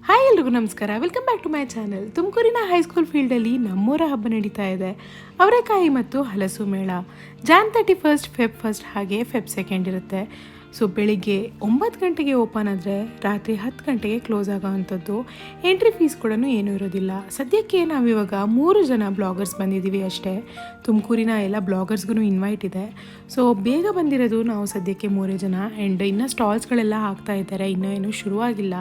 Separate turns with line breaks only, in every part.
Hi ಎಲ್ರಿಗೂ ನಮಸ್ಕಾರ, welcome back to my channel. ತುಮಕೂರಿನ ಹೈಸ್ಕೂಲ್ ಫೀಲ್ಡಲ್ಲಿ ನಮ್ಮೂರ ಹಬ್ಬ ನಡೀತಾ ಇದೆ. ಅವರೆಕಾಯಿ ಮತ್ತು ಹಲಸು ಮೇಳ ಜಾನ್ 31 ಫೆಬ್ 1 ಹಾಗೆ ಫೆಬ್ 2 ಇರುತ್ತೆ. ಸೊ ಬೆಳಿಗ್ಗೆ 9 ಗಂಟೆಗೆ ಓಪನ್ ಆದರೆ ರಾತ್ರಿ 10 ಗಂಟೆಗೆ ಕ್ಲೋಸ್ ಆಗೋವಂಥದ್ದು. ಎಂಟ್ರಿ ಫೀಸ್ ಕೂಡ ಏನೂ ಇರೋದಿಲ್ಲ. ಸದ್ಯಕ್ಕೆ ನಾವಿವಾಗ 3 ಜನ ಬ್ಲಾಗರ್ಸ್ ಬಂದಿದ್ದೀವಿ ಅಷ್ಟೇ. ತುಮಕೂರಿನ ಎಲ್ಲ ಬ್ಲಾಗರ್ಸ್ಗೂ ಇನ್ವೈಟ್ ಇದೆ. ಸೊ ಬೇಗ ಬಂದಿರೋದು ನಾವು ಸದ್ಯಕ್ಕೆ 3 ಜನ. ಆ್ಯಂಡ್ ಇನ್ನೂ ಸ್ಟಾಲ್ಸ್ಗಳೆಲ್ಲ ಹಾಕ್ತಾ ಇದ್ದಾರೆ, ಇನ್ನೂ ಏನೂ ಶುರುವಾಗಿಲ್ಲ.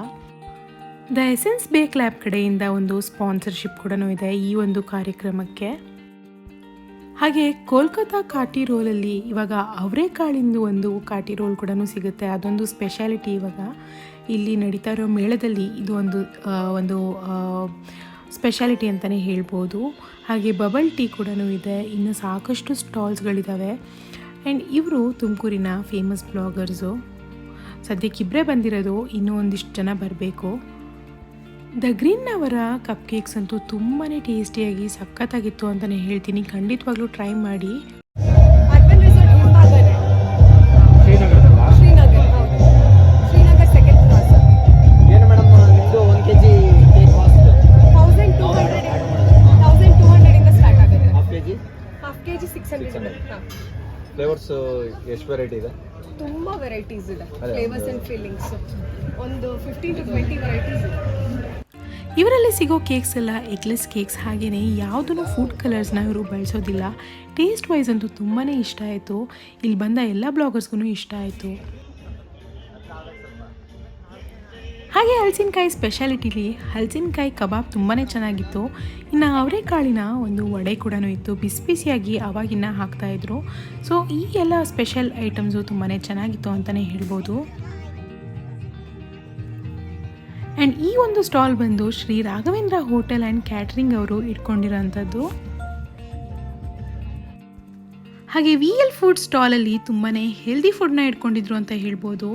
ದ ಎಸೆನ್ಸ್ ಬೇಕ್ ಲ್ಯಾಬ್ ಕಡೆಯಿಂದ ಒಂದು ಸ್ಪಾನ್ಸರ್ಶಿಪ್ ಕೂಡ ಇದೆ ಈ ಒಂದು ಕಾರ್ಯಕ್ರಮಕ್ಕೆ. ಹಾಗೆ ಕೋಲ್ಕತ್ತಾ ಕಾಟಿ ರೋಲಲ್ಲಿ ಇವಾಗ ಅವರೆಕಾಳಿಂದು ಒಂದು ಕಾಟಿ ರೋಲ್ ಕೂಡ ಸಿಗುತ್ತೆ. ಅದೊಂದು ಸ್ಪೆಷಾಲಿಟಿ ಇವಾಗ ಇಲ್ಲಿ ನಡೀತಾ ಇರೋ ಮೇಳದಲ್ಲಿ. ಇದು ಒಂದು ಸ್ಪೆಷಾಲಿಟಿ ಅಂತಲೇ ಹೇಳ್ಬೋದು. ಹಾಗೆ ಬಬಲ್ ಟೀ ಕೂಡ ಇದೆ. ಇನ್ನು ಸಾಕಷ್ಟು ಸ್ಟಾಲ್ಸ್ಗಳಿದ್ದಾವೆ. ಆ್ಯಂಡ್ ಇವರು ತುಮಕೂರಿನ ಫೇಮಸ್ ಬ್ಲಾಗರ್ಸು. ಸದ್ಯಕ್ಕಿಬ್ಬರೇ ಬಂದಿರೋದು, ಇನ್ನೂ ಒಂದಿಷ್ಟು ಜನ ಬರಬೇಕು. ದ ಗ್ರೀನ್ ಅವರ ಕಪ್ ಕೇಕ್ಸ್ ಅಂತೂ ತುಂಬಾ ಟೇಸ್ಟಿಯಾಗಿ ಸಖತ್ತಾಗಿತ್ತು ಅಂತಲೇ ಹೇಳ್ತೀನಿ. ಖಂಡಿತವಾಗ್ಲೂ ಟ್ರೈ ಮಾಡಿ.
ಫ್ಲೇವರ್ಸ್ ಎಷ್ಟು ವೆರೈಟಿ ಇದೆ?
ತುಂಬಾ ವೆರೈಟೀಸ್ ಇದೆ. ಫ್ಲೇವರ್ಸ್ ಅಂಡ್ ಫೀಲಿಂಗ್ಸ್ ಒಂದು 15 to 20 ವೆರೈಟೀಸ್ ಇದೆ.
ಇವರಲ್ಲಿ ಸಿಗೋ ಕೇಕ್ಸ್ ಎಲ್ಲ ಎಗ್ಲೆಸ್ ಕೇಕ್ಸ್. ಹಾಗೆಯೇ ಯಾವುದೂ ಫುಡ್ ಕಲರ್ಸ್ನ ಇವರು ಬಳಸೋದಿಲ್ಲ. ಟೇಸ್ಟ್ ವೈಸ್ ಅಂತೂ ತುಂಬಾ ಇಷ್ಟ ಆಯಿತು. ಇಲ್ಲಿ ಬಂದ ಎಲ್ಲ ಬ್ಲಾಗರ್ಸ್ಗೂ ಇಷ್ಟ ಆಯಿತು. ಹಾಗೆ ಹಲಸಿನಕಾಯಿ ಸ್ಪೆಷಾಲಿಟಿಲಿ ಹಲಸಿನಕಾಯಿ ಕಬಾಬ್ ತುಂಬಾ ಚೆನ್ನಾಗಿತ್ತು. ಇನ್ನು ಅವರೆಕಾಳಿನ ಒಂದು ವಡೆ ಕೂಡ ಇತ್ತು, ಬಿಸಿ ಬಿಸಿಯಾಗಿ ಆವಾಗಿನ ಹಾಕ್ತಾಯಿದ್ರು. ಸೊ ಈ ಎಲ್ಲ ಸ್ಪೆಷಲ್ ಐಟಮ್ಸು ತುಂಬಾ ಚೆನ್ನಾಗಿತ್ತು ಅಂತಲೇ ಹೇಳ್ಬೋದು. ಆ್ಯಂಡ್ ಈ ಒಂದು ಸ್ಟಾಲ್ ಬಂದು Shri Raghavendra hotel and catering ಅವರು ಇಟ್ಕೊಂಡಿರೋಂಥದ್ದು. ಹಾಗೆ VL ಫುಡ್ ಸ್ಟಾಲಲ್ಲಿ ತುಂಬಾ ಹೆಲ್ದಿ ಫುಡ್ನ ಇಟ್ಕೊಂಡಿದ್ರು ಅಂತ ಹೇಳ್ಬೋದು.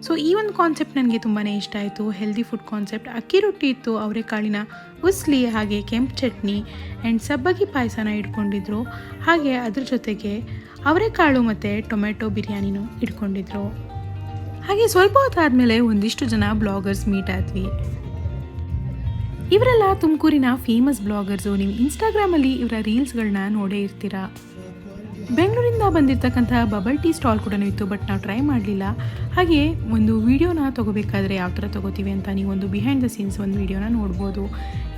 ಸೊ ಈ ಒಂದು ಕಾನ್ಸೆಪ್ಟ್ ನನಗೆ ತುಂಬಾ ಇಷ್ಟ ಆಯಿತು. Healthy food concept. ಅಕ್ಕಿ ರೊಟ್ಟಿ ಇತ್ತು, ಅವರೆಕಾಳಿನ ಉಸ್ಲಿ, ಹಾಗೆ ಕೆಂಪು ಚಟ್ನಿ ಆ್ಯಂಡ್ ಸಬ್ಬಗಿ ಪಾಯಸನ ಇಟ್ಕೊಂಡಿದ್ರು. ಹಾಗೆ ಅದ್ರ ಜೊತೆಗೆ ಅವರೆಕಾಳು ಮತ್ತು ಟೊಮೆಟೊ ಬಿರಿಯಾನಿನೂ ಇಟ್ಕೊಂಡಿದ್ರು. ಹಾಗೆ ಸ್ವಲ್ಪ ಹೊತ್ತಾದಮೇಲೆ ಒಂದಿಷ್ಟು ಜನ ಬ್ಲಾಗರ್ಸ್ ಮೀಟ್ ಆದ್ವಿ. ಇವರೆಲ್ಲ ತುಮಕೂರಿನ ಫೇಮಸ್ ಬ್ಲಾಗರ್ಸು. ನೀವು ಇನ್ಸ್ಟಾಗ್ರಾಮಲ್ಲಿ ಇವರ ರೀಲ್ಸ್ಗಳನ್ನ ನೋಡೇ ಇರ್ತೀರಾ. ಬೆಂಗಳೂರಿಂದ ಬಂದಿರತಕ್ಕಂಥ ಬಬಲ್ ಟೀ ಸ್ಟಾಲ್ ಕೂಡ ಇತ್ತು, ಬಟ್ ನಾವು ಟ್ರೈ ಮಾಡಲಿಲ್ಲ. ಹಾಗೆ ಒಂದು ವಿಡಿಯೋನ ತೊಗೋಬೇಕಾದ್ರೆ ಯಾವ ಥರ ತೊಗೋತೀವಿ ಅಂತ ನೀವು ಒಂದು ಬಿಹೈಂಡ್ ದ ಸೀನ್ಸ್ ಒಂದು ವಿಡಿಯೋನ ನೋಡ್ಬೋದು.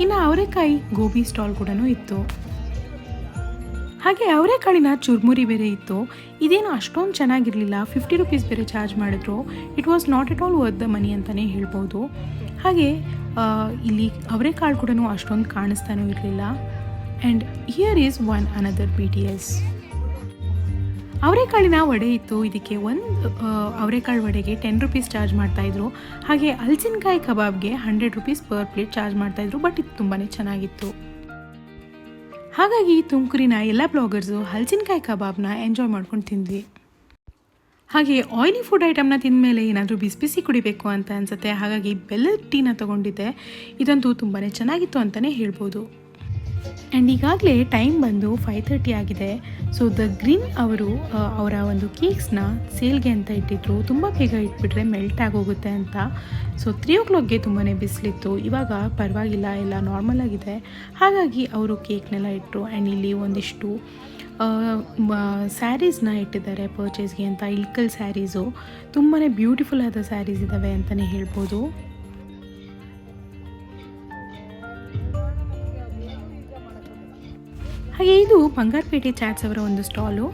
ಇನ್ನು ಅವರೆಕಾಯಿ ಗೋಬಿ ಸ್ಟಾಲ್ ಕೂಡ ಇತ್ತು. ಹಾಗೆ ಅವರೆಕಾಳಿನ ಚುರ್ಮುರಿ ಬೇರೆ ಇತ್ತು. ಇದೇನು ಅಷ್ಟೊಂದು ಚೆನ್ನಾಗಿರಲಿಲ್ಲ. 50 ರೂಪೀಸ್ ಬೇರೆ ಚಾರ್ಜ್ ಮಾಡಿದ್ರು. It was not at all worth the money ಅಂತಲೇ ಹೇಳ್ಬೋದು. ಹಾಗೆ ಇಲ್ಲಿ ಅವರೆಕಾಳು ಕೂಡ ಅಷ್ಟೊಂದು ಕಾಣಿಸ್ತಾನೂ ಇರಲಿಲ್ಲ. And here is one another BTS. ಅವರೆಕಾಳಿನ ವಡೆ ಇತ್ತು. ಇದಕ್ಕೆ ಒಂದು ಅವರೆಕಾಳು ವಡೆಗೆ 10 ರೂಪೀಸ್ ಚಾರ್ಜ್ ಮಾಡ್ತಾಯಿದ್ರು. ಹಾಗೆ ಹಲಸಿನಕಾಯಿ ಕಬಾಬ್ಗೆ 100 ರೂಪೀಸ್ ಪರ್ ಪ್ಲೇಟ್ ಚಾರ್ಜ್ ಮಾಡ್ತಾಯಿದ್ರು. ಬಟ್ ಇದು ತುಂಬಾ ಚೆನ್ನಾಗಿತ್ತು. ಹಾಗಾಗಿ ತುಮಕೂರಿನ ಎಲ್ಲ ಬ್ಲಾಗರ್ಸು ಹಲಸಿನಕಾಯಿ ಕಬಾಬ್ನ ಎಂಜಾಯ್ ಮಾಡ್ಕೊಂಡು ತಿಂದ್ವಿ. ಹಾಗೆ ಆಯಿಲಿ ಫುಡ್ ಐಟಮ್ನ ತಿಂದಮೇಲೆ ಏನಾದರೂ ಬಿಸಿ ಬಿಸಿ ಕುಡಿಬೇಕು ಅಂತ ಅನಿಸುತ್ತೆ. ಹಾಗಾಗಿ ಬೆಲ್ಲದ ಟೀನ ತೊಗೊಂಡಿದ್ದೆ. ಇದಂತೂ ತುಂಬಾ ಚೆನ್ನಾಗಿತ್ತು ಅಂತಲೇ ಹೇಳ್ಬೋದು. ಆ್ಯಂಡ್ ಈಗಾಗಲೇ ಟೈಮ್ ಬಂದು 5:30 ಆಗಿದೆ. ಸೊ ದ ಗ್ರೀನ್ ಅವರು ಅವರ ಒಂದು ಕೇಕ್ಸ್ನ ಸೇಲ್ಗೆ ಅಂತ ಇಟ್ಟಿದ್ರು. ತುಂಬ ಬೇಗ ಇಟ್ಬಿಟ್ರೆ ಮೆಲ್ಟ್ ಆಗೋಗುತ್ತೆ ಅಂತ. ಸೊ 3 o'clockಗೆ ತುಂಬಾ ಬಿಸಿಲಿತ್ತು. ಇವಾಗ ಪರವಾಗಿಲ್ಲ, ಎಲ್ಲ ನಾರ್ಮಲ್ ಆಗಿದೆ. ಹಾಗಾಗಿ ಅವರು ಕೇಕ್ನೆಲ್ಲ ಇಟ್ಟರು. ಆ್ಯಂಡ್ ಇಲ್ಲಿ ಒಂದಿಷ್ಟು ಸ್ಯಾರೀಸ್ನ ಇಟ್ಟಿದ್ದಾರೆ ಪರ್ಚೇಸ್ಗೆ ಅಂತ. ಇಳ್ಕಲ್ ಸ್ಯಾರೀಸು ತುಂಬಾ ಬ್ಯೂಟಿಫುಲ್ ಆದ ಸ್ಯಾರೀಸ್ ಇದ್ದಾವೆ ಅಂತಲೇ ಹೇಳ್ಬೋದು. ಹಾಗೆ ಇದು ಬಂಗಾರಪೇಟೆ ಚಾಟ್ಸ್ ಅವರ ಒಂದು ಸ್ಟಾಲು.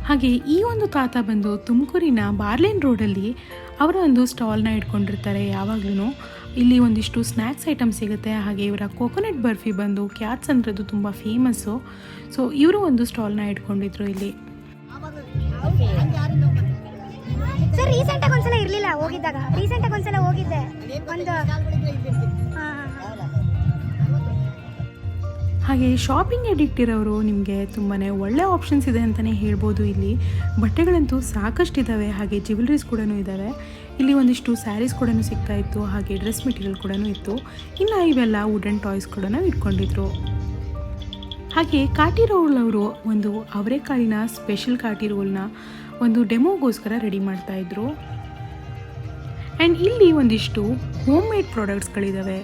ಹಾಗೆ ಈ ಒಂದು ತಾತ ಬಂದು ತುಮಕೂರಿನ ಬಾರ್ಲೇನ್ ರೋಡಲ್ಲಿ ಅವರ ಒಂದು ಸ್ಟಾಲ್ನ ಇಟ್ಕೊಂಡಿರ್ತಾರೆ ಯಾವಾಗಲೂ. ಇಲ್ಲಿ ಒಂದಿಷ್ಟು ಸ್ನ್ಯಾಕ್ಸ್ ಐಟಮ್ ಸಿಗುತ್ತೆ. ಹಾಗೆ ಇವರ ಕೋಕೋನಟ್ ಬರ್ಫಿ ಬಂದು ಕ್ಯಾತ್ಸ್ ಅಂದ್ರದ್ದು ತುಂಬ ಫೇಮಸ್ಸು. ಸೊ ಇವರು ಒಂದು ಸ್ಟಾಲ್ನ ಇಟ್ಕೊಂಡಿದ್ರು ಇಲ್ಲಿ.
ಸರ್ ರೀಸೆಂಟಾಗಿ ಒಂದ್ಸಲ ಇರಲಿಲ್ಲ, ಹೋಗಿದ್ದಾಗ ರೀಸೆಂಟಾಗಿ ಒಂದ್ಸಲ ಹೋಗಿದ್ದೆ.
ಹಾಗೆ ಶಾಪಿಂಗ್ ಎಡಿಕ್ಟ್ ಇರೋರು ನಿಮಗೆ ತುಂಬಾ ಒಳ್ಳೆ ಆಪ್ಷನ್ಸ್ ಇದೆ ಅಂತಲೇ ಹೇಳ್ಬೋದು. ಇಲ್ಲಿ ಬಟ್ಟೆಗಳಂತೂ ಸಾಕಷ್ಟು ಇದ್ದಾವೆ. ಹಾಗೆ ಜ್ಯುವೆಲ್ರೀಸ್ ಕೂಡ ಇದ್ದಾವೆ. ಇಲ್ಲಿ ಒಂದಿಷ್ಟು ಸ್ಯಾರೀಸ್ ಕೂಡ ಸಿಗ್ತಾ ಇತ್ತು. ಹಾಗೆ ಡ್ರೆಸ್ ಮೆಟೀರಿಯಲ್ ಕೂಡ ಇತ್ತು. ಇನ್ನು ಇವೆಲ್ಲ ವುಡನ್ ಟಾಯ್ಸ್ ಕೂಡ ಇಟ್ಕೊಂಡಿದ್ರು. ಹಾಗೆ ಕಾಟಿ ರೋಲ್ ಅವರು ಒಂದು ಅವರೆಕಾಳಿನ ಸ್ಪೆಷಲ್ ಕಾಟಿ ರೋಲ್ನ ಒಂದು ಡೆಮೋಗೋಸ್ಕರ ರೆಡಿ ಮಾಡ್ತಾಯಿದ್ರು. ಆ್ಯಂಡ್ ಇಲ್ಲಿ ಒಂದಿಷ್ಟು ಹೋಮ್ ಮೇಡ್ ಪ್ರಾಡಕ್ಟ್ಸ್ಗಳಿದ್ದಾವೆ.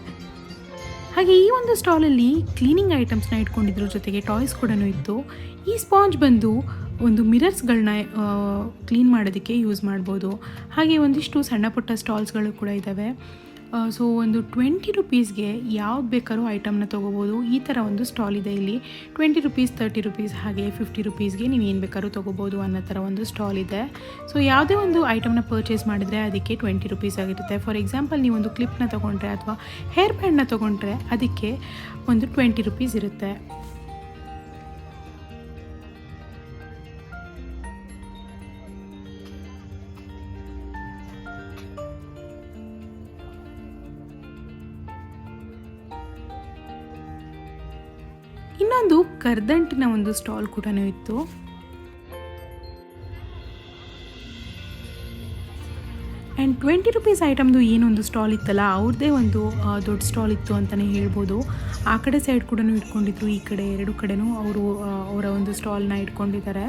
ಹಾಗೆ ಈ ಒಂದು ಸ್ಟಾಲಲ್ಲಿ ಕ್ಲೀನಿಂಗ್ ಐಟಮ್ಸ್ನ ಇಟ್ಕೊಂಡಿದ್ರು, ಜೊತೆಗೆ ಟಾಯ್ಸ್ ಕೂಡ ಇತ್ತು. ಈ ಸ್ಪಾಂಜ್ ಬಂದು ಒಂದು ಮಿರರ್ಸ್ಗಳನ್ನ ಕ್ಲೀನ್ ಮಾಡೋದಕ್ಕೆ ಯೂಸ್ ಮಾಡ್ಬೋದು. ಹಾಗೆ ಒಂದಿಷ್ಟು ಸಣ್ಣ ಪುಟ್ಟ ಸ್ಟಾಲ್ಸ್ಗಳು ಕೂಡ ಇದ್ದಾವೆ. ಸೊ ಒಂದು 20 ರುಪೀಸ್ಗೆ ಯಾವ್ದು ಬೇಕಾದ್ರೂ ಐಟಮ್ನ ತೊಗೋಬೋದು. ಈ ಥರ ಒಂದು ಸ್ಟಾಲ್ ಇದೆ ಇಲ್ಲಿ. 20 ರುಪೀಸ್, 30 ರುಪೀಸ್ ಹಾಗೆ 50 ರುಪೀಸ್ಗೆ ನೀವು ಏನು ಬೇಕಾದ್ರೂ ತೊಗೋಬೋದು ಅನ್ನೋ ಥರ ಒಂದು ಸ್ಟಾಲ್ ಇದೆ. ಸೊ ಯಾವುದೇ ಒಂದು ಐಟಮ್ನ ಪರ್ಚೇಸ್ ಮಾಡಿದರೆ ಅದಕ್ಕೆ 20 ರುಪೀಸ್ ಆಗಿರುತ್ತೆ. ಫಾರ್ ಎಕ್ಸಾಂಪಲ್ ನೀವು ಒಂದು ಕ್ಲಿಪ್ನ ತೊಗೊಂಡ್ರೆ ಅಥವಾ ಹೇರ್ ಬ್ಯಾಂಡ್ನ ತೊಗೊಂಡ್ರೆ ಅದಕ್ಕೆ ಒಂದು 20 ರುಪೀಸ್ ಇರುತ್ತೆ. ಇನ್ನೊಂದು ಕರ್ದಂಟಿನ ಒಂದು ಸ್ಟಾಲ್ ಕೂಡ ಇತ್ತು. ಆ್ಯಂಡ್ 20 ರುಪೀಸ್ ಐಟಮ್ದು ಏನೊಂದು ಸ್ಟಾಲ್ ಇತ್ತಲ್ಲ, ಅವ್ರದ್ದೇ ಒಂದು ದೊಡ್ಡ ಸ್ಟಾಲ್ ಇತ್ತು ಅಂತಲೇ ಹೇಳ್ಬೋದು. ಆ ಕಡೆ ಸೈಡ್ ಕೂಡ ಇಟ್ಕೊಂಡಿದ್ರು, ಈ ಕಡೆ ಎರಡು ಕಡೆನೂ ಅವರು ಅವರ ಒಂದು ಸ್ಟಾಲ್ನ ಇಟ್ಕೊಂಡಿದ್ದಾರೆ.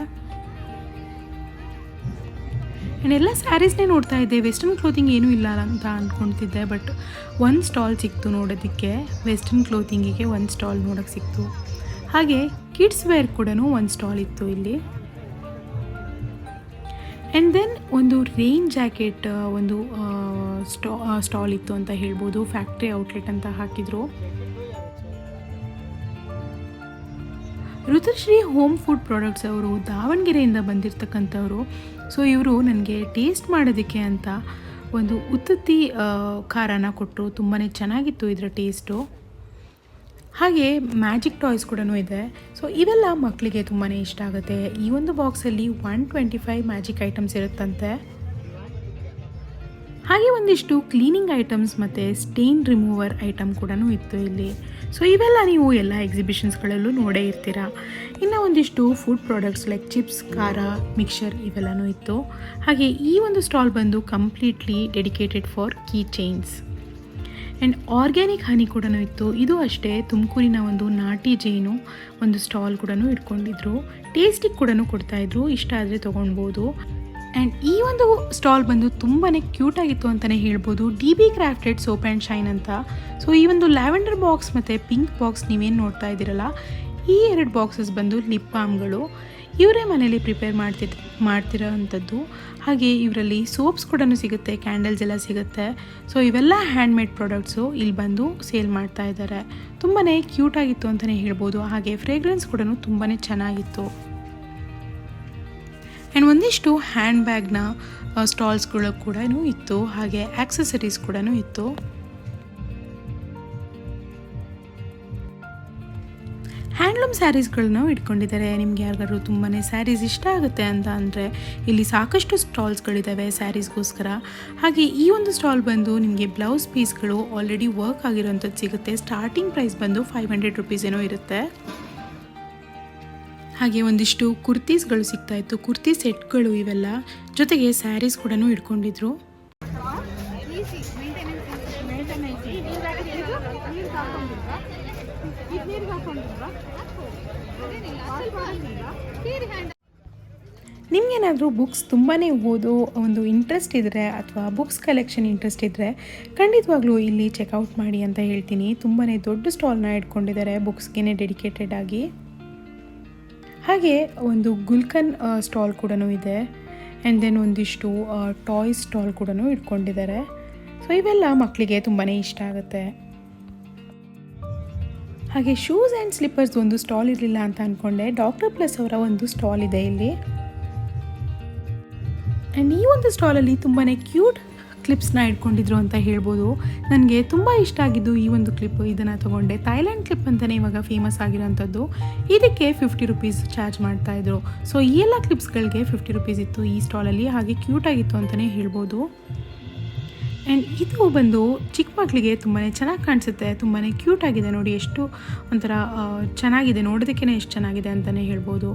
ಆ್ಯಂಡ್ ಎಲ್ಲ ಸ್ಯಾರೀಸ್ನೇ ನೋಡ್ತಾ ಇದ್ದೆ. ವೆಸ್ಟರ್ನ್ ಕ್ಲೋತಿಂಗ್ ಏನೂ ಇಲ್ಲ ಅಂತ ಅಂದ್ಕೊಳ್ತಿದ್ದೆ, ಬಟ್ ಒಂದು ಸ್ಟಾಲ್ ಸಿಕ್ತು ನೋಡೋದಕ್ಕೆ. ವೆಸ್ಟರ್ನ್ ಕ್ಲೋತಿಂಗಿಗೆ ಒಂದು ಸ್ಟಾಲ್ ನೋಡೋಕ್ಕೆ ಸಿಕ್ತು. ಹಾಗೆ ಕಿಡ್ಸ್ ವೇರ್ ಕೂಡ ಒಂದು ಸ್ಟಾಲ್ ಇತ್ತು ಇಲ್ಲಿ. ಆ್ಯಂಡ್ ದೆನ್ ಒಂದು ರೈನ್ ಜಾಕೆಟ್ ಒಂದು ಸ್ಟಾಲ್ ಇತ್ತು ಅಂತ ಹೇಳ್ಬೋದು. ಫ್ಯಾಕ್ಟ್ರಿ ಔಟ್ಲೆಟ್ ಅಂತ ಹಾಕಿದ್ರು. ರುದ್ರಶ್ರೀ ಹೋಮ್ ಫುಡ್ ಪ್ರಾಡಕ್ಟ್ಸ್ ಅವರು ದಾವಣಗೆರೆಯಿಂದ ಬಂದಿರತಕ್ಕಂಥವ್ರು. ಸೊ ಇವರು ನನಗೆ ಟೇಸ್ಟ್ ಮಾಡೋದಕ್ಕೆ ಅಂತ ಒಂದು ಉತ್ತತ್ತಿ ಖಾರನ ಕೊಟ್ಟರು. ತುಂಬಾ ಚೆನ್ನಾಗಿತ್ತು ಇದರ ಟೇಸ್ಟು. ಹಾಗೆ ಮ್ಯಾಜಿಕ್ ಟಾಯ್ಸ್ ಕೂಡ ಇದೆ. ಸೊ ಇವೆಲ್ಲ ಮಕ್ಕಳಿಗೆ ತುಂಬಾ ಇಷ್ಟ ಆಗುತ್ತೆ. ಈ ಒಂದು ಬಾಕ್ಸಲ್ಲಿ 125 ಮ್ಯಾಜಿಕ್ ಐಟಮ್ಸ್ ಇರುತ್ತಂತೆ. ಹಾಗೆ ಒಂದಿಷ್ಟು ಕ್ಲೀನಿಂಗ್ ಐಟಮ್ಸ್ ಮತ್ತು ಸ್ಟೇನ್ ರಿಮೂವರ್ ಐಟಮ್ ಕೂಡ ಇತ್ತು ಇಲ್ಲಿ. ಸೊ ಇವೆಲ್ಲ ನೀವು ಎಲ್ಲ ಎಕ್ಸಿಬಿಷನ್ಸ್ಗಳಲ್ಲೂ ನೋಡೇ ಇರ್ತೀರಾ. ಇನ್ನು ಒಂದಿಷ್ಟು ಫುಡ್ ಪ್ರಾಡಕ್ಟ್ಸ್ ಲೈಕ್ ಚಿಪ್ಸ್, ಖಾರ, ಮಿಕ್ಸರ್ ಇವೆಲ್ಲನೂ ಇತ್ತು. ಹಾಗೆ ಈ ಒಂದು ಸ್ಟಾಲ್ ಬಂದು completely dedicated for key chains. And organic honey ಕೂಡ ಇತ್ತು. ಇದು ಅಷ್ಟೇ ತುಮಕೂರಿನ ಒಂದು ನಾಟಿ ಜೇನು ಒಂದು ಸ್ಟಾಲ್ ಕೂಡ ಇಟ್ಕೊಂಡಿದ್ರು. ಟೇಸ್ಟಿಗೆ ಕೂಡ ಕೊಡ್ತಾಯಿದ್ರು, ಇಷ್ಟ ಆದರೆ ತೊಗೊಳ್ಬೋದು. ಆ್ಯಂಡ್ ಈ ಒಂದು ಸ್ಟಾಲ್ ಬಂದು ತುಂಬಾ ಕ್ಯೂಟಾಗಿತ್ತು ಅಂತಲೇ ಹೇಳ್ಬೋದು. DB crafted soap and shine ಅಂತ. ಸೊ ಈ ಒಂದು ಲ್ಯಾವೆಂಡರ್ ಬಾಕ್ಸ್ ಮತ್ತು ಪಿಂಕ್ ಬಾಕ್ಸ್ ನೀವೇನು ನೋಡ್ತಾ ಇದ್ದೀರಲ್ಲ, ಈ 2 ಬಾಕ್ಸಸ್ ಬಂದು ಲಿಪ್ ಬಾಮ್ಗಳು. ಇವರೇ ಮನೇಲಿ ಪ್ರಿಪೇರ್ ಮಾಡ್ತಿರೋ ಅಂಥದ್ದು. ಹಾಗೆ ಇವರಲ್ಲಿ ಸೋಪ್ಸ್ ಕೂಡ ಸಿಗುತ್ತೆ, ಕ್ಯಾಂಡಲ್ಸ್ ಎಲ್ಲ ಸಿಗುತ್ತೆ. ಸೊ ಇವೆಲ್ಲ ಹ್ಯಾಂಡ್ಮೇಡ್ ಪ್ರಾಡಕ್ಟ್ಸು ಇಲ್ಲಿ ಬಂದು ಸೇಲ್ ಮಾಡ್ತಾ ಇದ್ದಾರೆ. ತುಂಬಾ ಕ್ಯೂಟಾಗಿತ್ತು ಅಂತಲೇ ಹೇಳ್ಬೋದು. ಹಾಗೆ ಫ್ರೇಗ್ರೆನ್ಸ್ ಕೂಡ ತುಂಬಾ ಚೆನ್ನಾಗಿತ್ತು. ಆ್ಯಂಡ್ ಒಂದಿಷ್ಟು ಹ್ಯಾಂಡ್ ಬ್ಯಾಗ್ನ ಸ್ಟಾಲ್ಸ್ಗಳು ಕೂಡ ಇತ್ತು. ಹಾಗೆ ಆಕ್ಸೆಸರೀಸ್ ಕೂಡ ಇತ್ತು. ಹ್ಯಾಂಡ್ಲೂಮ್ ಸ್ಯಾರೀಸ್ಗಳನ್ನ ಇಟ್ಕೊಂಡಿದ್ದಾರೆ. ನಿಮ್ಗೆ ಯಾರಿಗಾದ್ರು ತುಂಬಾ ಸ್ಯಾರೀಸ್ ಇಷ್ಟ ಆಗುತ್ತೆ ಅಂತ ಅಂದರೆ ಇಲ್ಲಿ ಸಾಕಷ್ಟು ಸ್ಟಾಲ್ಸ್ಗಳಿದ್ದಾವೆ ಸ್ಯಾರೀಸ್ಗೋಸ್ಕರ. ಹಾಗೆ ಈ ಒಂದು ಸ್ಟಾಲ್ ಬಂದು ನಿಮಗೆ ಬ್ಲೌಸ್ ಪೀಸ್ಗಳು ಆಲ್ರೆಡಿ ವರ್ಕ್ ಆಗಿರೋಂಥದ್ದು ಸಿಗುತ್ತೆ. ಸ್ಟಾರ್ಟಿಂಗ್ ಪ್ರೈಸ್ ಬಂದು 500 ರುಪೀಸ್ ಏನೋ ಇರುತ್ತೆ. ಹಾಗೆ ಒಂದಿಷ್ಟು ಕುರ್ತೀಸ್ಗಳು ಸಿಗ್ತಾಯಿತ್ತು, ಕುರ್ತಿ ಸೆಟ್ಗಳು ಇವೆಲ್ಲ, ಜೊತೆಗೆ ಸ್ಯಾರೀಸ್ ಕೂಡ ಇಟ್ಕೊಂಡಿದ್ರು. ನಿಮಗೇನಾದರೂ ಬುಕ್ಸ್ ತುಂಬಾ ಓದೋ ಒಂದು ಇಂಟ್ರೆಸ್ಟ್ ಇದ್ದರೆ ಅಥವಾ ಬುಕ್ಸ್ ಕಲೆಕ್ಷನ್ ಇಂಟ್ರೆಸ್ಟ್ ಇದ್ದರೆ ಖಂಡಿತವಾಗ್ಲೂ ಇಲ್ಲಿ ಚೆಕ್ಔಟ್ ಮಾಡಿ ಅಂತ ಹೇಳ್ತೀನಿ. ತುಂಬಾ ದೊಡ್ಡ ಸ್ಟಾಲ್ನ ಇಟ್ಕೊಂಡಿದ್ದಾರೆ ಬುಕ್ಸ್ಗೆ ಡೆಡಿಕೇಟೆಡ್ ಆಗಿ. ಹಾಗೆ ಒಂದು ಗುಲ್ಕನ್ ಸ್ಟಾಲ್ ಕೂಡ ಇದೆ. ಆ್ಯಂಡ್ ದೆನ್ ಒಂದಿಷ್ಟು ಟಾಯ್ಸ್ ಸ್ಟಾಲ್ ಕೂಡ ಇಟ್ಕೊಂಡಿದ್ದಾರೆ. ಸೊ ಇವೆಲ್ಲ ಮಕ್ಕಳಿಗೆ ತುಂಬಾ ಇಷ್ಟ ಆಗುತ್ತೆ. ಹಾಗೆ ಶೂಸ್ ಆ್ಯಂಡ್ ಸ್ಲಿಪ್ಪರ್ಸ್ ಒಂದು ಸ್ಟಾಲ್ ಇರಲಿಲ್ಲ ಅಂತ ಅಂದ್ಕೊಂಡೆ. ಡಾಕ್ಟರ್ ಪ್ಲಸ್ ಅವರ ಒಂದು ಸ್ಟಾಲ್ ಇದೆ ಇಲ್ಲಿ. ಆ್ಯಂಡ್ ಈ ಒಂದು ಸ್ಟಾಲಲ್ಲಿ ತುಂಬಾ ಕ್ಯೂಟ್ ಕ್ಲಿಪ್ಸ್ನ ಇಟ್ಕೊಂಡಿದ್ರು ಅಂತ ಹೇಳ್ಬೋದು. ನನಗೆ ತುಂಬ ಇಷ್ಟ ಆಗಿದ್ದು ಈ ಒಂದು ಕ್ಲಿಪ್, ಇದನ್ನು ತೊಗೊಂಡೆ. ಥೈಲ್ಯಾಂಡ್ ಕ್ಲಿಪ್ ಅಂತಲೇ ಇವಾಗ ಫೇಮಸ್ ಆಗಿರೋಂಥದ್ದು. ಇದಕ್ಕೆ 50 ರುಪೀಸ್ ಚಾರ್ಜ್ ಮಾಡ್ತಾಯಿದ್ರು. ಸೊ ಈ ಎಲ್ಲ ಕ್ಲಿಪ್ಸ್ಗಳಿಗೆ 50 ರುಪೀಸ್ ಇತ್ತು ಈ ಸ್ಟಾಲಲ್ಲಿ. ಹಾಗೆ ಕ್ಯೂಟಾಗಿತ್ತು ಅಂತಲೇ ಹೇಳ್ಬೋದು. ಆ್ಯಂಡ್ ಇದು ಬಂದು ಚಿಕ್ಕ ಮಕ್ಕಳಿಗೆ ತುಂಬಾ ಚೆನ್ನಾಗಿ ಕಾಣಿಸುತ್ತೆ, ತುಂಬಾ ಕ್ಯೂಟಾಗಿದೆ ನೋಡಿ. ಎಷ್ಟು ಒಂಥರ ಚೆನ್ನಾಗಿದೆ, ನೋಡೋದಕ್ಕೇ ಎಷ್ಟು ಚೆನ್ನಾಗಿದೆ ಅಂತಲೇ ಹೇಳ್ಬೋದು.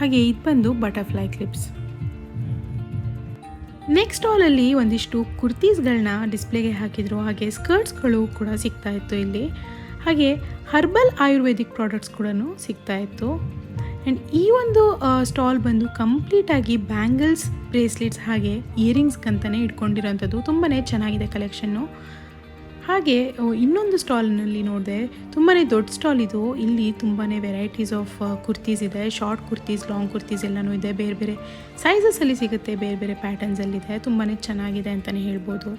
ಹಾಗೆ ಇದು ಬಂದು ಬಟರ್ಫ್ಲೈ ಕ್ಲಿಪ್ಸ್. ನೆಕ್ಸ್ಟ್ ಸ್ಟಾಲಲ್ಲಿ ಒಂದಿಷ್ಟು ಕುರ್ತೀಸ್ಗಳನ್ನ ಡಿಸ್ಪ್ಲೇಗೆ ಹಾಕಿದ್ರು. ಹಾಗೆ ಸ್ಕರ್ಟ್ಸ್ಗಳು ಕೂಡ ಸಿಗ್ತಾಯಿತ್ತು ಇಲ್ಲಿ. ಹಾಗೆ ಹರ್ಬಲ್ ಆಯುರ್ವೇದಿಕ್ ಪ್ರಾಡಕ್ಟ್ಸ್ ಕೂಡ ಸಿಗ್ತಾಯಿತ್ತು. ಆ್ಯಂಡ್ ಈ ಒಂದು ಸ್ಟಾಲ್ ಬಂದು ಕಂಪ್ಲೀಟಾಗಿ ಬ್ಯಾಂಗಲ್ಸ್, ಬ್ರೇಸ್ಲೆಟ್ಸ್ ಹಾಗೆ ಇಯರಿಂಗ್ಸ್ಗಂತಲೇ ಇಟ್ಕೊಂಡಿರೋಂಥದ್ದು. ತುಂಬಾ ಚೆನ್ನಾಗಿದೆ ಕಲೆಕ್ಷನ್ನು. ಹಾಗೆ ಇನ್ನೊಂದು ಸ್ಟಾಲ್ನಲ್ಲಿ ನೋಡಿದೆ, ತುಂಬಾ ದೊಡ್ಡ ಸ್ಟಾಲ್ ಇದು. ಇಲ್ಲಿ ತುಂಬಾ ವೆರೈಟೀಸ್ ಆಫ್ ಕುರ್ತೀಸ್ ಇದೆ, ಶಾರ್ಟ್ ಕುರ್ತೀಸ್, ಲಾಂಗ್ ಕುರ್ತೀಸ್ ಎಲ್ಲನೂ ಇದೆ. ಬೇರೆ ಬೇರೆ ಸೈಜಸಲ್ಲಿ ಸಿಗುತ್ತೆ, ಬೇರೆ ಬೇರೆ ಪ್ಯಾಟರ್ನ್ಸಲ್ಲಿದೆ. ತುಂಬಾ ಚೆನ್ನಾಗಿದೆ ಅಂತಲೇ ಹೇಳ್ಬೋದು.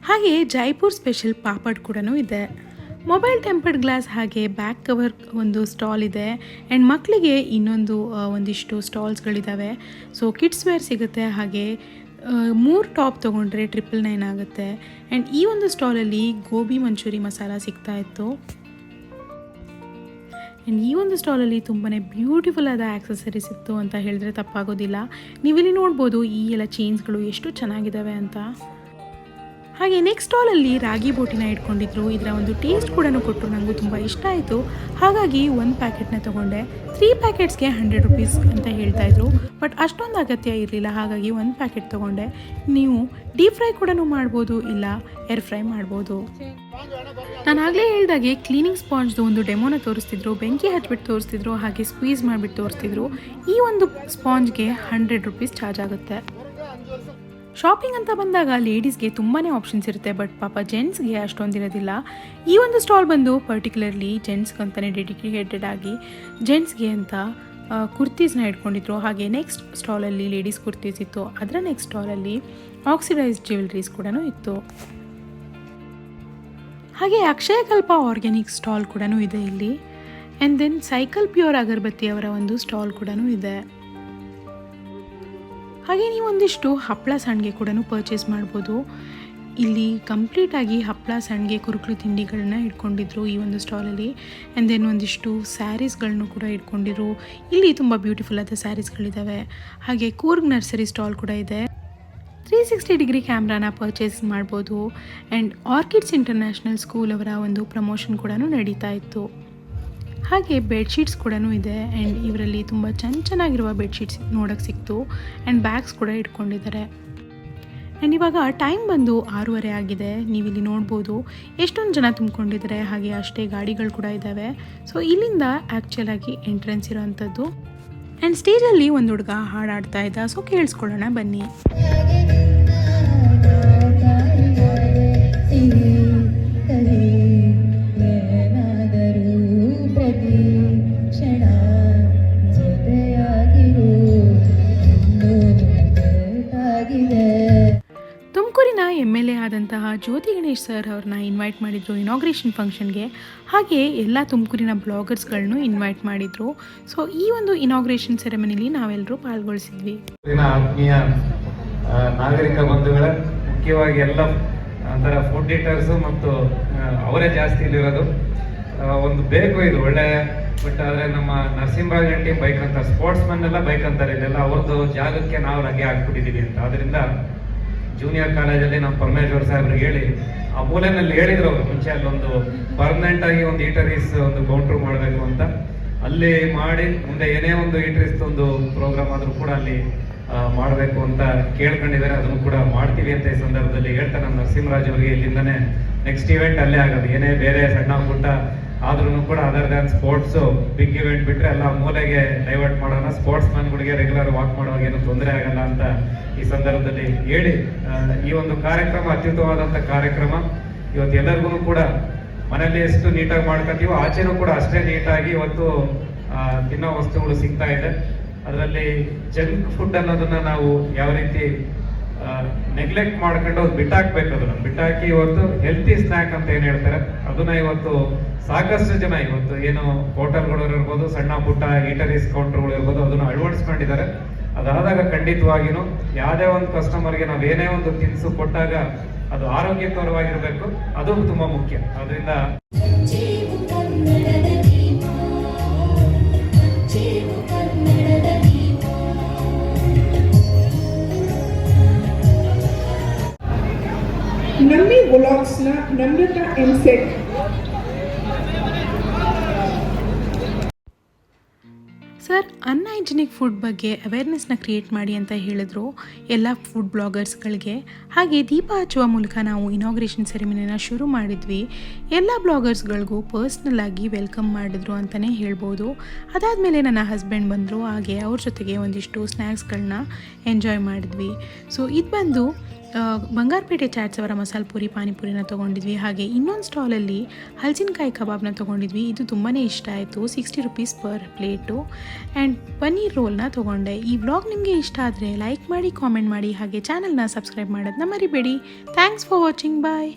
ಹಾಗೆ ಜೈಪುರ್ ಸ್ಪೆಷಲ್ ಪಾಪಡ್ ಕೂಡ ಇದೆ. ಮೊಬೈಲ್ ಟೆಂಪರ್ಡ್ ಗ್ಲಾಸ್ ಹಾಗೆ ಬ್ಯಾಕ್ ಕವರ್ ಒಂದು ಸ್ಟಾಲ್ ಇದೆ. ಆ್ಯಂಡ್ ಮಕ್ಕಳಿಗೆ ಒಂದಿಷ್ಟು ಸ್ಟಾಲ್ಸ್ಗಳಿದ್ದಾವೆ. ಸೊ ಕಿಡ್ಸ್ ವೇರ್ ಸಿಗುತ್ತೆ. ಹಾಗೆ 3 ಟಾಪ್ ತೊಗೊಂಡ್ರೆ 999 ಆಗುತ್ತೆ. ಆ್ಯಂಡ್ ಈ ಒಂದು ಸ್ಟಾಲಲ್ಲಿ ಗೋಬಿ ಮಂಚೂರಿ ಮಸಾಲ ಸಿಗ್ತಾ ಇತ್ತು. ಆ್ಯಂಡ್ ಈ ಒಂದು ಸ್ಟಾಲಲ್ಲಿ ತುಂಬಾ ಬ್ಯೂಟಿಫುಲ್ ಆದ ಆ್ಯಕ್ಸಸರೀಸ್ ಇತ್ತು ಅಂತ ಹೇಳಿದ್ರೆ ತಪ್ಪಾಗೋದಿಲ್ಲ. ನೀವಿಲ್ಲಿ ನೋಡ್ಬೋದು ಈ ಎಲ್ಲ ಚೈನ್ಸ್ಗಳು ಎಷ್ಟು ಚೆನ್ನಾಗಿದ್ದಾವೆ ಅಂತ. ಹಾಗೆ ನೆಕ್ಸ್ಟ್ ಸ್ಟಾಲಲ್ಲಿ ರಾಗಿ ಬೋಟಿನ ಇಟ್ಕೊಂಡಿದ್ರು. ಇದರ ಒಂದು ಟೇಸ್ಟ್ ಕೂಡ ಕೊಟ್ಟರು, ನನಗೂ ತುಂಬ ಇಷ್ಟ ಆಯಿತು. ಹಾಗಾಗಿ 1 ಪ್ಯಾಕೆಟ್ನ ತೊಗೊಂಡೆ. 3 ಪ್ಯಾಕೆಟ್ಸ್ಗೆ 100 ರೂಪೀಸ್ ಅಂತ ಹೇಳ್ತಾಯಿದ್ರು. ಬಟ್ ಅಷ್ಟೊಂದು ಅಗತ್ಯ ಇರಲಿಲ್ಲ, ಹಾಗಾಗಿ 1 ಪ್ಯಾಕೆಟ್ ತೊಗೊಂಡೆ. ನೀವು ಡೀಪ್ ಫ್ರೈ ಕೂಡ ಮಾಡ್ಬೋದು, ಇಲ್ಲ ಏರ್ ಫ್ರೈ ಮಾಡ್ಬೋದು. ನಾನು ಆಗಲೇ ಹೇಳ್ದಾಗೆ ಕ್ಲೀನಿಂಗ್ ಸ್ಪಾಂಜ್ದು ಒಂದು ಡೆಮೋನ ತೋರಿಸ್ತಿದ್ರು. ಬೆಂಕಿ ಹಚ್ಬಿಟ್ಟು ತೋರಿಸ್ತಿದ್ರು, ಹಾಗೆ ಸ್ಕ್ವೀಸ್ ಮಾಡಿಬಿಟ್ಟು ತೋರಿಸ್ತಿದ್ರು. ಈ ಒಂದು ಸ್ಪಾಂಜ್ಗೆ 100 ರೂಪೀಸ್ ಚಾರ್ಜ್ ಆಗುತ್ತೆ. ಶಾಪಿಂಗ್ ಅಂತ ಬಂದಾಗ ಲೇಡೀಸ್ಗೆ ತುಂಬಾ ಆಪ್ಷನ್ಸ್ ಇರುತ್ತೆ, ಬಟ್ ಪಾಪ ಜೆಂಟ್ಸ್ಗೆ ಅಷ್ಟೊಂದಿರೋದಿಲ್ಲ. ಈ ಒಂದು ಸ್ಟಾಲ್ ಬಂದು ಪರ್ಟಿಕ್ಯುಲರ್ಲಿ ಜೆಂಟ್ಸ್ಗಂತಲೇ ಡೆಡಿಕೇಟೆಡ್ ಆಗಿ ಜೆಂಟ್ಸ್ಗೆ ಅಂತ ಕುರ್ತೀಸ್ನ ಇಟ್ಕೊಂಡಿದ್ರು. ಹಾಗೆ ನೆಕ್ಸ್ಟ್ ಸ್ಟಾಲಲ್ಲಿ ಲೇಡೀಸ್ ಕುರ್ತೀಸ್ ಇತ್ತು. ಅದರ ನೆಕ್ಸ್ಟ್ ಸ್ಟಾಲಲ್ಲಿ ಆಕ್ಸಿಡೈಸ್ಡ್ ಜ್ಯುವೆಲ್ರೀಸ್ ಕೂಡ ಇತ್ತು. ಹಾಗೆ ಅಕ್ಷಯಕಲ್ಪ ಆರ್ಗ್ಯಾನಿಕ್ ಸ್ಟಾಲ್ ಕೂಡ ಇದೆ ಇಲ್ಲಿ. ಆ್ಯಂಡ್ ದೆನ್ ಸೈಕಲ್ ಪ್ಯೂರ್ ಅಗರಬತ್ತಿ ಅವರ ಒಂದು ಸ್ಟಾಲ್ ಕೂಡ ಇದೆ. ಹಾಗೆ ನೀವು ಒಂದಿಷ್ಟು ಹಪ್ಪಳ ಸಂಡಿಗೆ ಕೂಡ ಪರ್ಚೇಸ್ ಮಾಡ್ಬೋದು. ಇಲ್ಲಿ ಕಂಪ್ಲೀಟಾಗಿ ಹಪ್ಪಳ ಸಂಡಿಗೆ ಕುರುಕಲು ತಿಂಡಿಗಳನ್ನ ಇಟ್ಕೊಂಡಿದ್ರು ಈ ಒಂದು ಸ್ಟಾಲಲ್ಲಿ. ಆ್ಯಂಡ್ ದೆನ್ ಒಂದಿಷ್ಟು ಸ್ಯಾರೀಸ್ಗಳನ್ನು ಕೂಡ ಇಟ್ಕೊಂಡಿದ್ರು. ಇಲ್ಲಿ ತುಂಬ ಬ್ಯೂಟಿಫುಲ್ ಆದ ಸ್ಯಾರೀಸ್ಗಳಿದ್ದಾವೆ. ಹಾಗೆ ಕೂರ್ಗ್ ನರ್ಸರಿ ಸ್ಟಾಲ್ ಕೂಡ ಇದೆ. 360 ಡಿಗ್ರಿ ಕ್ಯಾಮ್ರಾನ ಪರ್ಚೇಸ್ ಮಾಡ್ಬೋದು. ಆ್ಯಂಡ್ ಆರ್ಕಿಡ್ಸ್ ಇಂಟರ್ನ್ಯಾಷನಲ್ ಸ್ಕೂಲ್ ಅವರ ಒಂದು ಪ್ರಮೋಷನ್ ಕೂಡ ನಡೀತಾ ಇತ್ತು. ಹಾಗೆ ಬೆಡ್ಶೀಟ್ಸ್ ಕೂಡ ಇದೆ. ಆ್ಯಂಡ್ ಇವರಲ್ಲಿ ತುಂಬ ಚೆನ್ನಾಗಿರುವ ಬೆಡ್ಶೀಟ್ಸ್ ನೋಡೋಕ್ಕೆ ಸಿಕ್ತು. ಆ್ಯಂಡ್ ಬ್ಯಾಗ್ಸ್ ಕೂಡ ಇಟ್ಕೊಂಡಿದ್ದಾರೆ. ಆ್ಯಂಡ್ ಇವಾಗ ಟೈಮ್ ಬಂದು 6:30 ಆಗಿದೆ. ನೀವಿಲ್ಲಿ ನೋಡ್ಬೋದು ಎಷ್ಟೊಂದು ಜನ ತುಂಬಿಕೊಂಡಿದ್ದಾರೆ. ಹಾಗೆ ಅಷ್ಟೇ ಗಾಡಿಗಳು ಕೂಡ ಇದ್ದಾವೆ. ಸೊ ಇಲ್ಲಿಂದ ಆ್ಯಕ್ಚುಲಾಗಿ ಎಂಟ್ರೆನ್ಸ್ ಇರೋವಂಥದ್ದು. ಆ್ಯಂಡ್ ಸ್ಟೇಜಲ್ಲಿ ಒಂದು ಹುಡುಗ ಹಾಡಾಡ್ತಾ ಇದ್ದ. ಸೊ ಕೇಳಿಸ್ಕೊಳ್ಳೋಣ ಬನ್ನಿ. ತುಮಕೂರಿನ MLA ಆದಂತಹ ಜ್ಯೋತಿ ಗಣೇಶ್ ಸರ್ ಅವ್ರನ್ನ ಇನ್ವೈಟ್ ಮಾಡಿದ್ರು ಇನಾಗ್ರೇಷನ್ ಫಂಕ್ಷನ್ಗೆ. ಹಾಗೆ ಎಲ್ಲ ತುಮಕೂರಿನ ಬ್ಲಾಗರ್ಸ್ಗಳನ್ನು ಇನ್ವೈಟ್ ಮಾಡಿದ್ರು. ಸೊ ಈ ಒಂದು ಇನಾಗ್ರೇಷನ್ ಸೆರೆಮನಿಲಿ ನಾವೆಲ್ಲರೂ ಪಾಲ್ಗೊಳಿಸಿದ್ವಿ.
ಆತ್ಮೀಯ ನಾಗರಿಕ ಬಂಧುಗಳ, ಮುಖ್ಯವಾಗಿ ಎಲ್ಲ ಒಂಥರ ಫುಡ್ ಈಟರ್ಸು ಮತ್ತು ಅವರೇ ಜಾಸ್ತಿ ಇಲ್ಲಿರೋದು. ಒಂದು ಬೇಕು ಇದು ಒಳ್ಳೆ, ಬಟ್ ಆದರೆ ನಮ್ಮ ನರಸಿಂಹರಾಜ್ ಟೀಮ್ ಬೈಕ್ ಅಂತ ಸ್ಪೋರ್ಟ್ಸ್ ಮನ್ ಎಲ್ಲ ಬೈಕ್ ಅಂತಾರೆ. ಇದೆಲ್ಲ ಅವ್ರದ್ದು ಜಾಗಕ್ಕೆ ನಾವು ಲಗ್ಗೆ ಹಾಕ್ಬಿಟ್ಟಿದ್ದೀವಿ ಅಂತ. ಅದರಿಂದ ಜೂನಿಯರ್ ಕಾಲೇಜಲ್ಲಿ ನಮ್ಮ ಪರಮೇಶ್ವರ್ ಸಾಹೇಬ್ರಿಗೆ ಹೇಳಿ, ಆ ಮೂಲೆಯಲ್ಲಿ ಹೇಳಿದ್ರು ಅವರು ಮುಂಚೆ ಅಲ್ಲೊಂದು ಪರ್ಮನೆಂಟ್ ಆಗಿ ಒಂದು ಈಟರೀಸ್ ಒಂದು ಕೌಂಟ್ರ್ ಮಾಡಬೇಕು ಅಂತ. ಅಲ್ಲಿ ಮಾಡಿ ಮುಂದೆ ಏನೇ ಒಂದು ಈಟರೀಸ್ ಒಂದು ಪ್ರೋಗ್ರಾಮ್ ಆದರೂ ಕೂಡ ಅಲ್ಲಿ ಮಾಡಬೇಕು ಅಂತ ಕೇಳ್ಕೊಂಡಿದ್ದಾರೆ. ಅದನ್ನು ಕೂಡ ಮಾಡ್ತೀವಿ ಅಂತ ಈ ಸಂದರ್ಭದಲ್ಲಿ ಹೇಳ್ತಾ, ನಮ್ಮ ನರಸಿಂಹರಾಜ್ ಅವರಿಗೆ ಇಲ್ಲಿಂದನೇ ನೆಕ್ಸ್ಟ್ ಇವೆಂಟ್ ಅಲ್ಲೇ ಆಗೋದು. ಏನೇ ಬೇರೆ ಸಣ್ಣ ಪುಟ್ಟ ಆದ್ರೂ ಕೂಡ other than sports big event ಬಿಟ್ಟರೆ ಎಲ್ಲ ಮೂಲೆಗೆ ಡೈವರ್ಟ್ ಮಾಡೋಣ. ಸ್ಪೋರ್ಟ್ಸ್ ಮ್ಯಾನ್ಗಳಿಗೆ ರೆಗ್ಯುಲರ್ ವಾಕ್ ಮಾಡುವಾಗ ಏನು ತೊಂದರೆ ಆಗಲ್ಲ ಅಂತ ಈ ಸಂದರ್ಭದಲ್ಲಿ ಹೇಳಿ, ಈ ಒಂದು ಕಾರ್ಯಕ್ರಮ ಅತ್ಯುತ್ತಮವಾದಂಥ ಕಾರ್ಯಕ್ರಮ. ಇವತ್ತು ಎಲ್ಲರಿಗೂ ಕೂಡ ಮನೆಯಲ್ಲಿ ಎಷ್ಟು ನೀಟಾಗಿ ಮಾಡ್ಕೊತೀವೋ ಆಚೆನೂ ಕೂಡ ಅಷ್ಟೇ ನೀಟಾಗಿ ಇವತ್ತು ತಿನ್ನೋ ವಸ್ತುಗಳು ಸಿಗ್ತಾ ಇದೆ. ಅದರಲ್ಲಿ ಜಂಕ್ ಫುಡ್ ಅನ್ನೋದನ್ನ ನಾವು ಯಾವ ರೀತಿ ನೆಗ್ಲೆಕ್ಟ್ ಮಾಡ್ಕೊಂಡು ಅದು ಬಿಟ್ಟಾಕ್ಬೇಕು. ಅದನ್ನ ಬಿಟ್ಟಾಕಿ ಇವತ್ತು ಹೆಲ್ತಿ ಸ್ನ್ಯಾಕ್ ಅಂತ ಏನ್ ಹೇಳ್ತಾರೆ ಅದನ್ನ ಇವತ್ತು ಸಾಕಷ್ಟು ಜನ ಇವತ್ತು ಏನು ಹೋಟೆಲ್ಗಳು ಇರ್ಬೋದು, ಸಣ್ಣ ಪುಟ್ಟ ಈಟರೀಸ್ ಕೌಂಟರ್ಗಳು ಇರ್ಬೋದು, ಅದನ್ನ ಅಳವಡಿಸ್ಕೊಂಡಿದ್ದಾರೆ. ಅದಾದಾಗ ಖಂಡಿತವಾಗಿನೂ ಯಾವುದೇ ಒಂದು ಕಸ್ಟಮರ್ಗೆ ನಾವು ಏನೇ ಒಂದು ತಿನಿಸು ಕೊಟ್ಟಾಗ ಅದು ಆರೋಗ್ಯಕರವಾಗಿರ್ಬೇಕು, ಅದು ತುಂಬಾ ಮುಖ್ಯ. ಅದರಿಂದ
ನಮ್ಮಿ ವ್ಲಾಗ್ಸ್ನ ನಮ್ರತಾ ಎನ್ಸೆಟ್.
ಸರ್ ಅನ್ಹೈಜಿನಿಕ್ ಫುಡ್ ಬಗ್ಗೆ ಅವೇರ್ನೆಸ್ನ ಕ್ರಿಯೇಟ್ ಮಾಡಿ ಅಂತ ಹೇಳಿದ್ರು ಎಲ್ಲ ಫುಡ್ ಬ್ಲಾಗರ್ಸ್ಗಳಿಗೆ. ಹಾಗೆ ದೀಪ ಹಚ್ಚುವ ಮೂಲಕ ನಾವು ಇನಾಗ್ರೇಷನ್ ಸೆರೆಮನಿನ ಶುರು ಮಾಡಿದ್ವಿ. ಎಲ್ಲ ಬ್ಲಾಗರ್ಸ್ಗಳಿಗೂ ಪರ್ಸ್ನಲ್ ಆಗಿ ವೆಲ್ಕಮ್ ಮಾಡಿದ್ರು ಅಂತಲೇ ಹೇಳ್ಬೋದು. ಅದಾದಮೇಲೆ ನನ್ನ ಹಸ್ಬೆಂಡ್ ಬಂದರು, ಹಾಗೆ ಅವ್ರ ಜೊತೆಗೆ ಒಂದಿಷ್ಟು ಸ್ನ್ಯಾಕ್ಸ್ಗಳನ್ನ ಎಂಜಾಯ್ ಮಾಡಿದ್ವಿ. ಸೊ ಇದು ಬಂದು ಬಂಗಾರಪೇಟೆ ಚಾಟ್ಸ್ ಅವರ ಮಸಾಲೆ ಪೂರಿ ಪಾನಿಪುರಿನ ತೊಗೊಂಡಿದ್ವಿ. ಹಾಗೆ ಇನ್ನೊಂದು ಸ್ಟಾಲಲ್ಲಿ ಹಲಸಿನಕಾಯಿ ಕಬಾಬ್ನ ತೊಗೊಂಡಿದ್ವಿ. ಇದು ತುಂಬಾ ಇಷ್ಟ ಆಯಿತು, 60 rupees per plate. And paneer ರೋಲ್ನ ತೊಗೊಂಡೆ. ಈ ವ್ಲಾಗ್ ನಿಮಗೆ ಇಷ್ಟ ಆದರೆ ಲೈಕ್ ಮಾಡಿ, ಕಾಮೆಂಟ್ ಮಾಡಿ, ಹಾಗೆ ಚಾನಲ್ನ ಸಬ್ಸ್ಕ್ರೈಬ್ ಮಾಡೋದನ್ನ ಮರಿಬೇಡಿ. Thanks for watching. ಬಾಯ್.